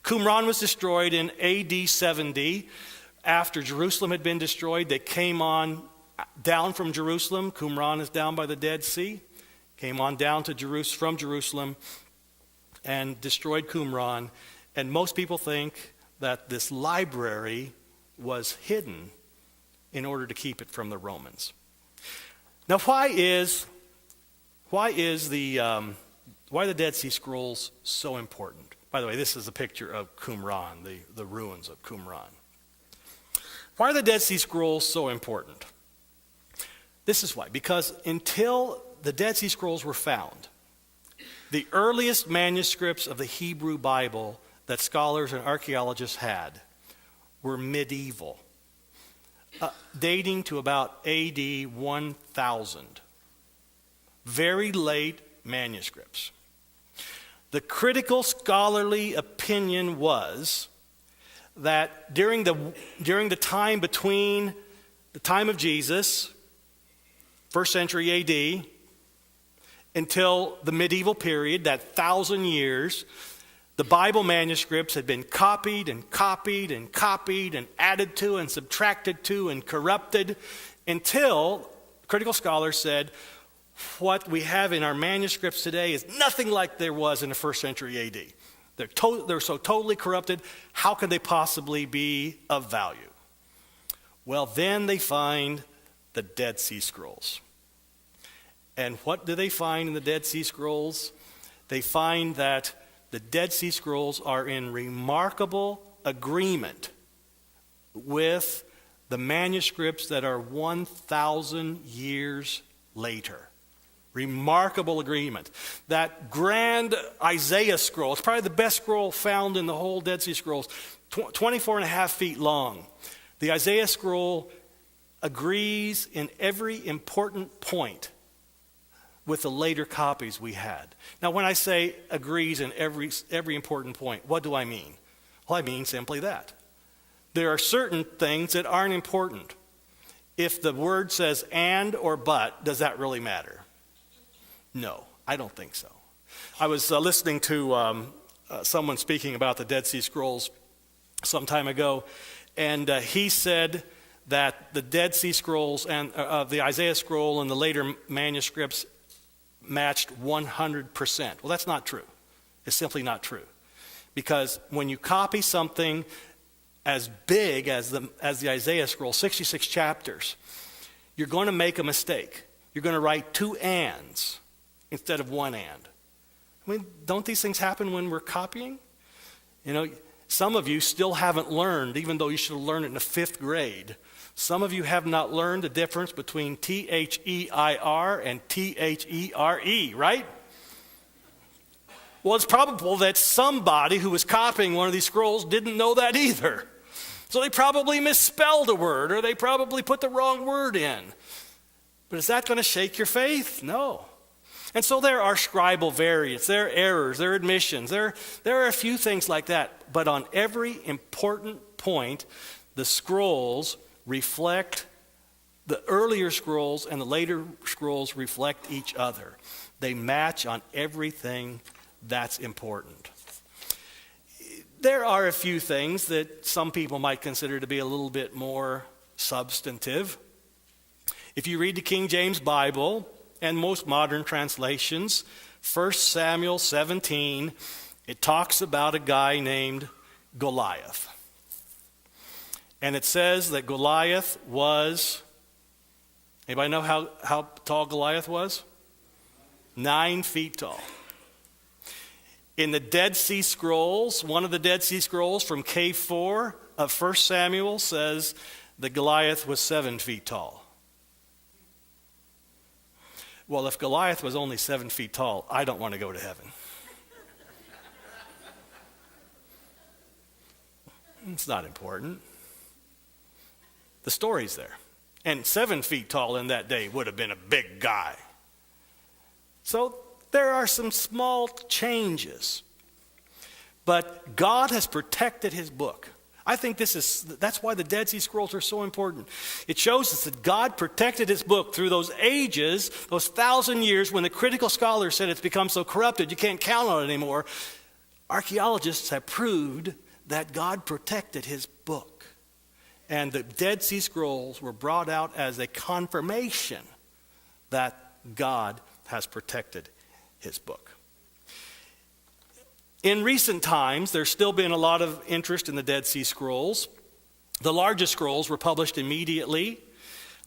Qumran was destroyed in AD 70. After Jerusalem had been destroyed, they came on down from Jerusalem. Qumran is down by the Dead Sea. Came on down to from Jerusalem and destroyed Qumran. And most people think that this library was hidden in order to keep it from the Romans. Now, why the Dead Sea Scrolls so important? By the way, this is a picture of Qumran, the ruins of Qumran. Why are the Dead Sea Scrolls so important? This is why. Because until the Dead Sea Scrolls were found, the earliest manuscripts of the Hebrew Bible that scholars and archaeologists had were medieval, dating to about AD 1000. Very late manuscripts. The critical scholarly opinion was that during the time between the time of Jesus, first century AD, until the medieval period, that 1,000 years, the Bible manuscripts had been copied and copied and copied and added to and subtracted to and corrupted until critical scholars said, what we have in our manuscripts today is nothing like there was in the first century AD. They're so totally corrupted, how could they possibly be of value? Well, then they find the Dead Sea Scrolls. And what do they find in the Dead Sea Scrolls? They find that the Dead Sea Scrolls are in remarkable agreement with the manuscripts that are 1,000 years later. Remarkable agreement. That grand Isaiah scroll, it's probably the best scroll found in the whole Dead Sea Scrolls, 24 and a half feet long. The Isaiah scroll agrees in every important point with the later copies we had. Now, when I say agrees in every important point, what do I mean? Well, I mean simply that. There are certain things that aren't important. If the word says and or but, does that really matter? No, I don't think so. I was listening to someone speaking about the Dead Sea Scrolls some time ago, and he said that the Dead Sea Scrolls and the Isaiah scroll and the later manuscripts matched 100%. Well, that's not true. It's simply not true. Because when you copy something as big as the Isaiah scroll, 66 chapters, you're going to make a mistake. You're going to write two ands instead of one and. I mean, don't these things happen when we're copying? You know, some of you still haven't learned, even though you should have learned it in the 5th grade. Some of you have not learned the difference between T-H-E-I-R and T-H-E-R-E, right? Well, it's probable that somebody who was copying one of these scrolls didn't know that either. So they probably misspelled a word, or they probably put the wrong word in. But is that going to shake your faith? No. And so there are scribal variants, there are errors, there are admissions, there are a few things like that. But on every important point, the scrolls reflect, the earlier scrolls and the later scrolls reflect each other. They match on everything that's important. There are a few things that some people might consider to be a little bit more substantive. If you read the King James Bible and most modern translations, 1 Samuel 17, it talks about a guy named Goliath. And it says that Goliath was, anybody know how tall Goliath was? 9 feet tall. In the Dead Sea Scrolls, one of the Dead Sea Scrolls from Cave 4 of 1 Samuel says that Goliath was 7 feet tall. Well, if Goliath was only 7 feet tall, I don't want to go to heaven. It's not important. The story's there. And 7 feet tall in that day would have been a big guy. So there are some small changes. But God has protected his book. I think that's why the Dead Sea Scrolls are so important. It shows us that God protected his book through those ages, those 1,000 years when the critical scholars said it's become so corrupted you can't count on it anymore. Archaeologists have proved that God protected his book. And the Dead Sea Scrolls were brought out as a confirmation that God has protected his book. In recent times, there's still been a lot of interest in the Dead Sea Scrolls. The largest scrolls were published immediately,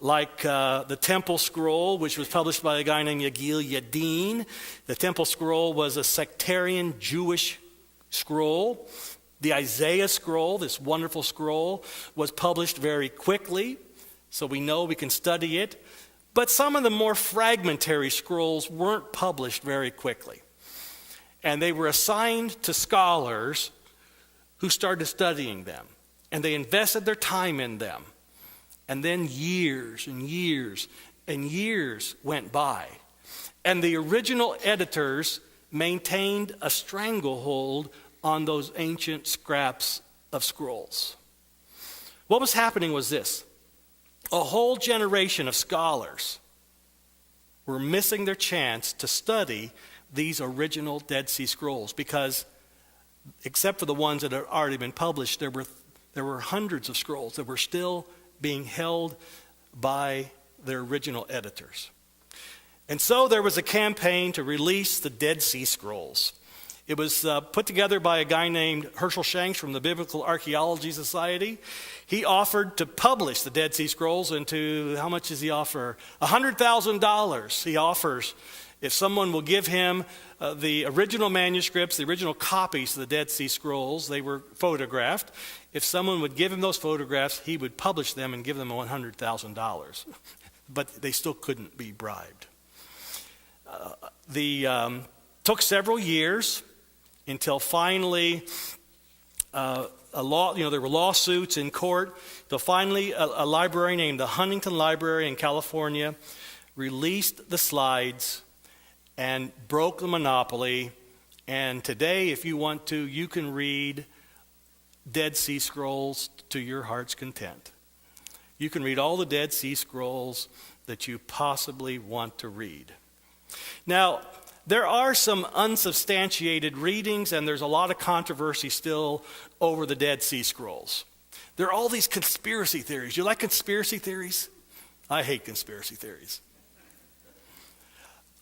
like the Temple Scroll, which was published by a guy named Yagil Yadin. The Temple Scroll was a sectarian Jewish scroll. The Isaiah Scroll, this wonderful scroll, was published very quickly, so we know we can study it. But some of the more fragmentary scrolls weren't published very quickly. And they were assigned to scholars who started studying them. And they invested their time in them. And then years and years and years went by. And the original editors maintained a stranglehold on those ancient scraps of scrolls. What was happening was this. A whole generation of scholars were missing their chance to study these original Dead Sea Scrolls because, except for the ones that had already been published, there were hundreds of scrolls that were still being held by their original editors. And so there was a campaign to release the Dead Sea Scrolls. It was put together by a guy named Herschel Shanks from the Biblical Archaeology Society. He offered to publish the Dead Sea Scrolls into, how much does he offer? $100,000 he offers if someone will give him the original manuscripts, the original copies of the Dead Sea Scrolls. They were photographed. If someone would give him those photographs, he would publish them and give them $100,000. But they still couldn't be bribed. Took several years until finally there were lawsuits in court. Till finally a library named the Huntington Library in California released the slides and broke the monopoly. And today, if you want to, you can read Dead Sea Scrolls to your heart's content. You can read all the Dead Sea Scrolls that you possibly want to read. Now, there are some unsubstantiated readings, and there's a lot of controversy still over the Dead Sea Scrolls. There are all these conspiracy theories. You like conspiracy theories? I hate conspiracy theories.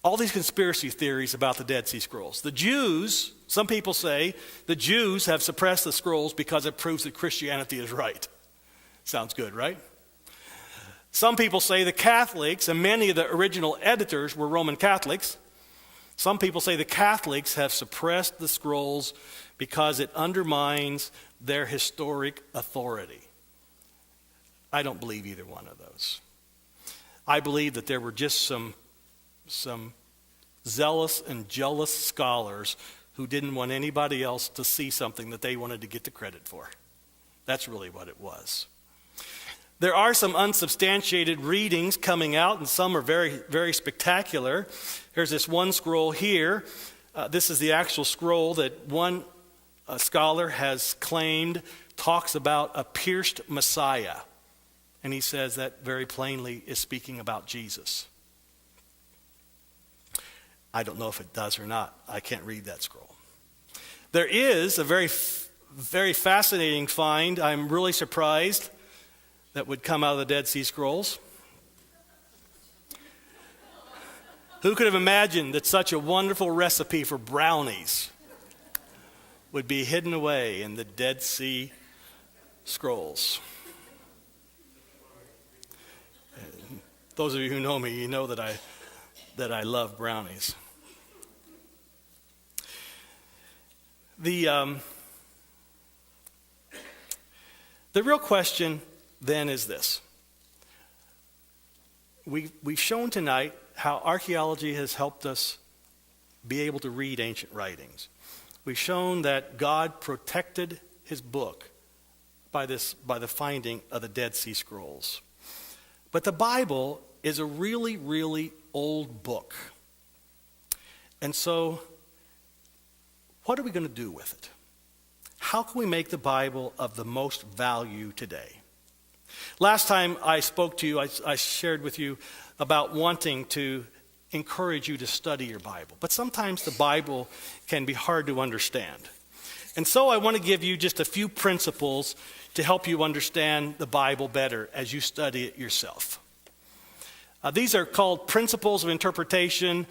All these conspiracy theories about the Dead Sea Scrolls. The Jews, some people say, the Jews have suppressed the scrolls because it proves that Christianity is right. Sounds good, right? Some people say the Catholics, and many of the original editors were Roman Catholics. Some people say the Catholics have suppressed the scrolls because it undermines their historic authority. I don't believe either one of those. I believe that there were just some zealous and jealous scholars who didn't want anybody else to see something that they wanted to get the credit for. That's really what it was. There are some unsubstantiated readings coming out, and some are very, very spectacular. There's this one scroll here. This is the actual scroll that one scholar has claimed talks about a pierced Messiah. And he says that very plainly is speaking about Jesus. I don't know if it does or not. I can't read that scroll. There is a very, very fascinating find. I'm really surprised that would come out of the Dead Sea Scrolls. Who could have imagined that such a wonderful recipe for brownies would be hidden away in the Dead Sea Scrolls? Those of you who know me, you know that I love brownies. The real question then is this. We've shown tonight how archaeology has helped us be able to read ancient writings. We've shown that God protected his book by the finding of the Dead Sea Scrolls. But the Bible is a really, really old book. And so, what are we going to do with it? How can we make the Bible of the most value today? Last time I spoke to you, I shared with you about wanting to encourage you to study your Bible. But sometimes the Bible can be hard to understand. And so I want to give you just a few principles to help you understand the Bible better as you study it yourself. These are called principles of interpretation.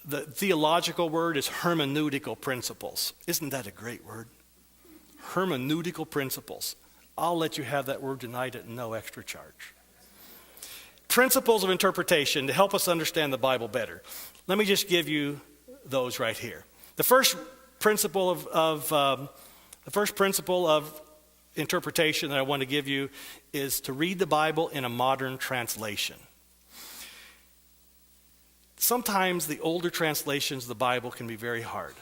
The theological word is hermeneutical principles. Isn't that a great word? Hermeneutical principles. I'll let you have that word tonight at no extra charge. Principles of interpretation to help us understand the Bible better. Let me just give you those right here. The first principle of interpretation that I want to give you is to read the Bible in a modern translation. Sometimes the older translations of the Bible can be very hard.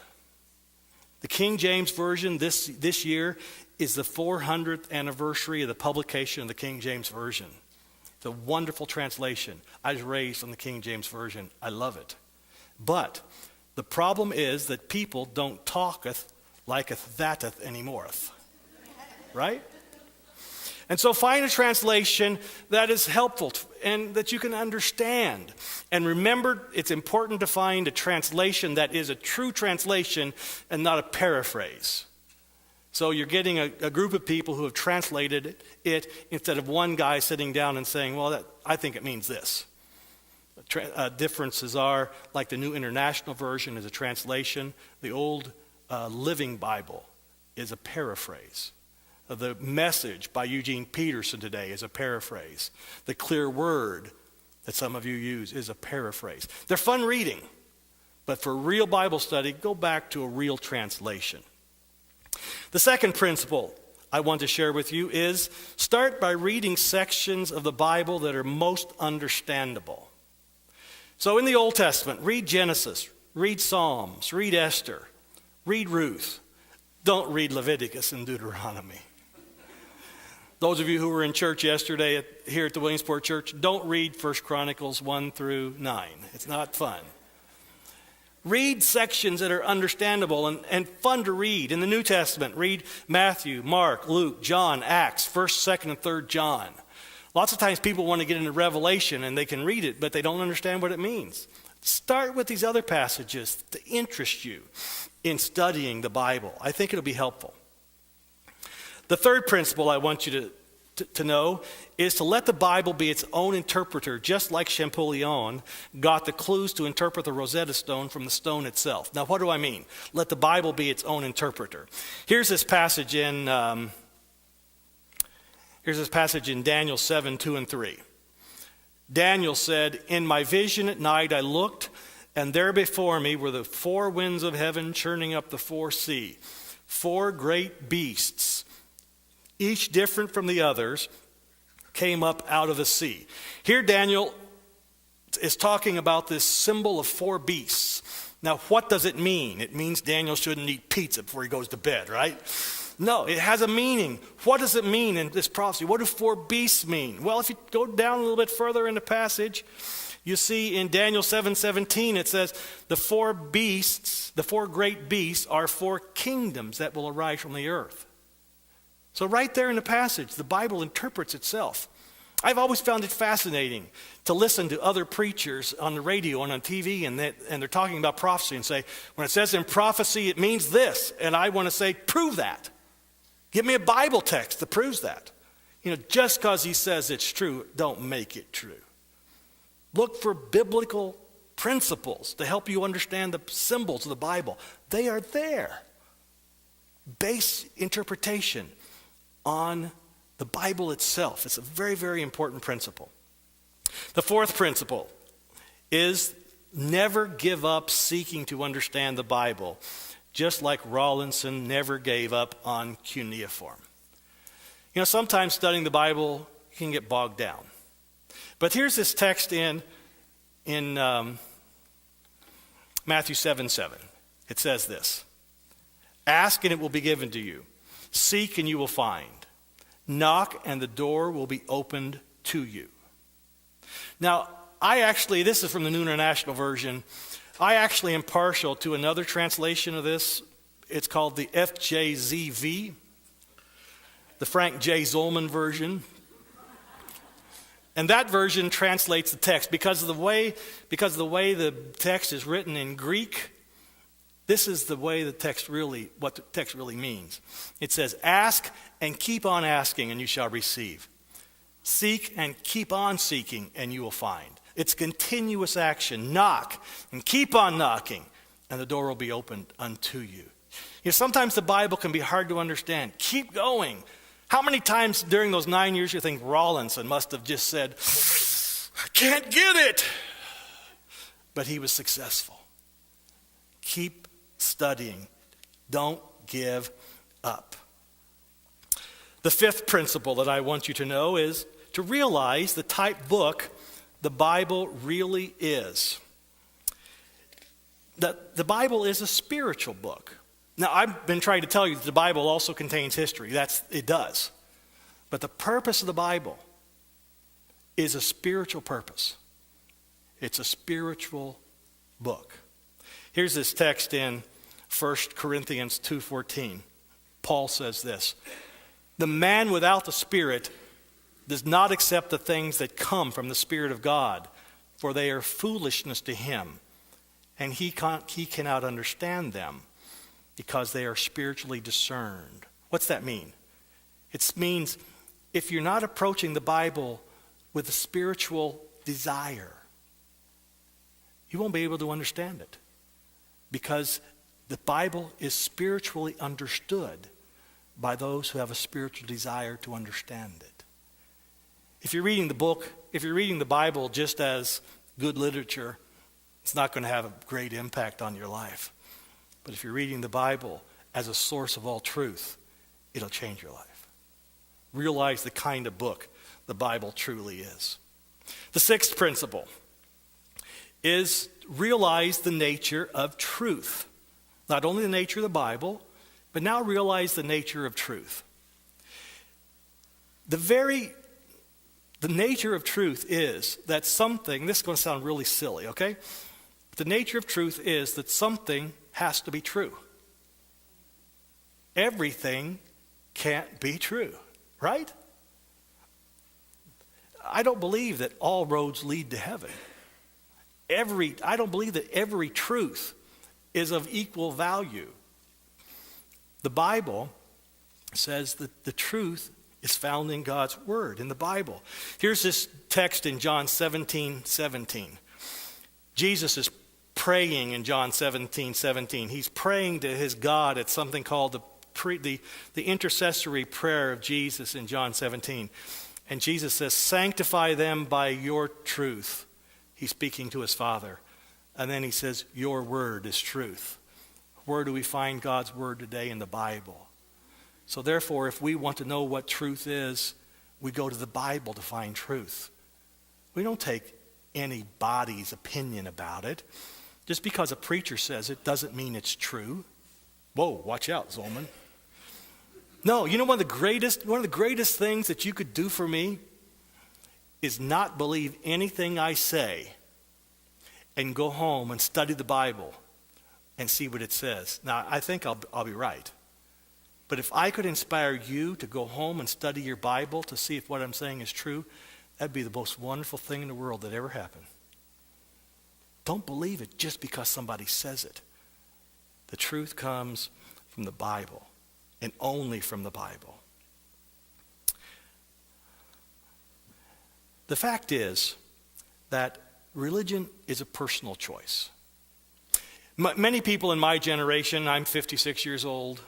The King James Version this year is the 400th anniversary of the publication of the King James Version. It's a wonderful translation. I was raised on the King James Version. I love it. But the problem is that people don't talketh liketh thateth anymore. Right? And so find a translation that is helpful and that you can understand. And remember, it's important to find a translation that is a true translation and not a paraphrase. So you're getting a group of people who have translated it instead of one guy sitting down and saying, well, I think it means this. Differences are, like the New International Version is a translation. The Old Living Bible is a paraphrase. The Message by Eugene Peterson today is a paraphrase. The Clear Word that some of you use is a paraphrase. They're fun reading, but for real Bible study, go back to a real translation. The second principle I want to share with you is start by reading sections of the Bible that are most understandable. So in the Old Testament, read Genesis, read Psalms, read Esther, read Ruth. Don't read Leviticus and Deuteronomy. Those of you who were in church yesterday here at the Williamsport Church, don't read 1 Chronicles 1 through 9. It's not fun. Read sections that are understandable and fun to read. In the New Testament, read Matthew, Mark, Luke, John, Acts, 1st, 2nd, and 3rd John. Lots of times people want to get into Revelation and they can read it, but they don't understand what it means. Start with these other passages to interest you in studying the Bible. I think it'll be helpful. The third principle I want you to know is to let the Bible be its own interpreter, just like Champollion got the clues to interpret the Rosetta Stone from the stone itself. Now, what do I mean? Let the Bible be its own interpreter. Here's this passage in Daniel 7, 2 and 3. Daniel said, "In my vision at night I looked, and there before me were the four winds of heaven churning up the four sea. Four great beasts, each different from the others, came up out of the sea." Here Daniel is talking about this symbol of four beasts. Now, what does it mean? It means Daniel shouldn't eat pizza before he goes to bed, right? No, it has a meaning. What does it mean in this prophecy? What do four beasts mean? Well, if you go down a little bit further in the passage, you see in Daniel 7:17, it says, the four great beasts are four kingdoms that will arise from the earth. So right there in the passage, the Bible interprets itself. I've always found it fascinating to listen to other preachers on the radio and on TV, and they're talking about prophecy and say, when it says in prophecy, it means this. And I want to say, prove that. Give me a Bible text that proves that. Just because he says it's true, don't make it true. Look for biblical principles to help you understand the symbols of the Bible. They are there. Base interpretation on the Bible itself. It's a very, very important principle. The fourth principle is never give up seeking to understand the Bible. just like Rawlinson never gave up on cuneiform. You know, sometimes studying the Bible can get bogged down. But here's this text in Matthew 7:7. It says this: "Ask and it will be given to you. Seek and you will find. Knock and the door will be opened to you." Now, this is from the New International Version. I actually am partial to another translation of this. It's called the FJZV, the Frank J. Zolman version. And that version translates the text because of the way the text is written in Greek. This is the way what the text really means. It says, "Ask and keep on asking and you shall receive. Seek and keep on seeking and you will find." It's continuous action. Knock and keep on knocking and the door will be opened unto you. You know, sometimes the Bible can be hard to understand. Keep going. How many times during those 9 years you think Rawlinson must have just said, "I can't get it"? But he was successful. Keep studying. Don't give up. The fifth principle that I want you to know is to realize the type book the Bible really is. That the Bible is a spiritual book. Now, I've been trying to tell you that the Bible also contains history. It does. But the purpose of the Bible is a spiritual purpose. It's a spiritual book. Here's this text in 1 Corinthians 2:14. Paul says this: "The man without the Spirit does not accept the things that come from the Spirit of God, for they are foolishness to him, and he cannot understand them, because they are spiritually discerned." What's that mean? It means if you're not approaching the Bible with a spiritual desire, you won't be able to understand it, because the Bible is spiritually understood by those who have a spiritual desire to understand it. If you're reading the Bible just as good literature, it's not going to have a great impact on your life. But if you're reading the Bible as a source of all truth, it'll change your life. Realize the kind of book the Bible truly is. The sixth principle is realize the nature of truth. Not only the nature of the Bible, but now realize the nature of truth. The nature of truth is that something, this is going to sound really silly, okay? The nature of truth is that something has to be true. Everything can't be true, right? I don't believe that all roads lead to heaven. I don't believe that every truth is of equal value. The Bible says that the truth is found in God's word, in the Bible. Here's this text in John 17:17. Jesus is praying in John 17:17. He's praying to his God at something called the intercessory prayer of Jesus in John 17. And Jesus says, "Sanctify them by your truth." He's speaking to his Father. And then he says, "Your word is truth." Where do we find God's word today? In the Bible. So therefore, if we want to know what truth is, we go to the Bible to find truth. We don't take anybody's opinion about it. Just because a preacher says it doesn't mean it's true. Whoa, watch out, Zolman. No, you know one of the greatest things that you could do for me is not believe anything I say and go home and study the Bible and see what it says. Now, I think I'll be right. But if I could inspire you to go home and study your Bible to see if what I'm saying is true, that'd be the most wonderful thing in the world that ever happened. Don't believe it just because somebody says it. The truth comes from the Bible, and only from the Bible. The fact is that religion is a personal choice. Many people in my generation, I'm 56 years old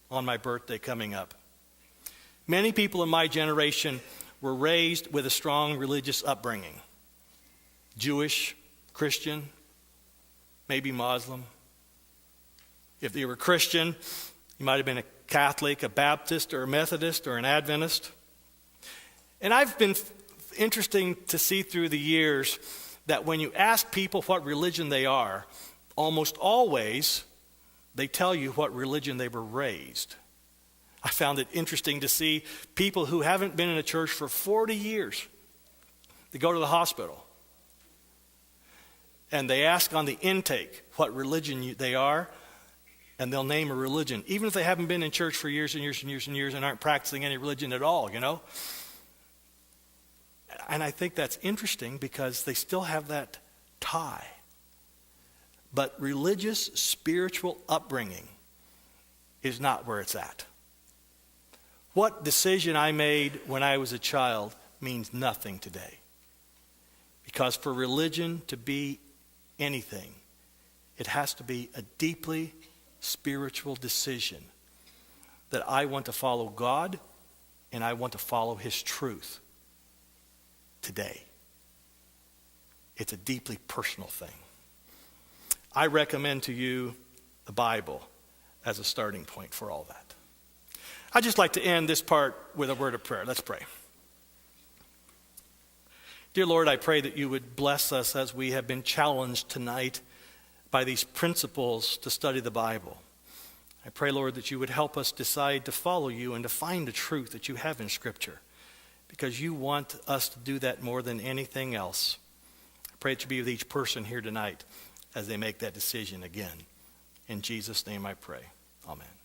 on my birthday coming up. Many people in my generation were raised with a strong religious upbringing. Jewish, Christian, maybe Muslim. If you were a Christian, you might have been a Catholic, a Baptist, or a Methodist, or an Adventist. And I've been interesting to see through the years that when you ask people what religion they are, almost always they tell you what religion they were raised. I found it interesting to see people who haven't been in a church for 40 years. They go to the hospital and they ask on the intake what religion they are, and they'll name a religion, even if they haven't been in church for years and years and years and years and aren't practicing any religion at all, you know. And I think that's interesting because they still have that tie. But religious, spiritual upbringing is not where it's at. What decision I made when I was a child means nothing today. Because for religion to be anything, it has to be a deeply spiritual decision that I want to follow God and I want to follow His truth today. It's a deeply personal thing. I recommend to you the Bible as a starting point for all that. I'd just like to end this part with a word of prayer. Let's pray. Dear Lord, I pray that you would bless us as we have been challenged tonight by these principles to study the Bible. I pray, Lord, that you would help us decide to follow you and to find the truth that you have in Scripture, because you want us to do that more than anything else. I pray it to be with each person here tonight as they make that decision again. In Jesus' name I pray. Amen.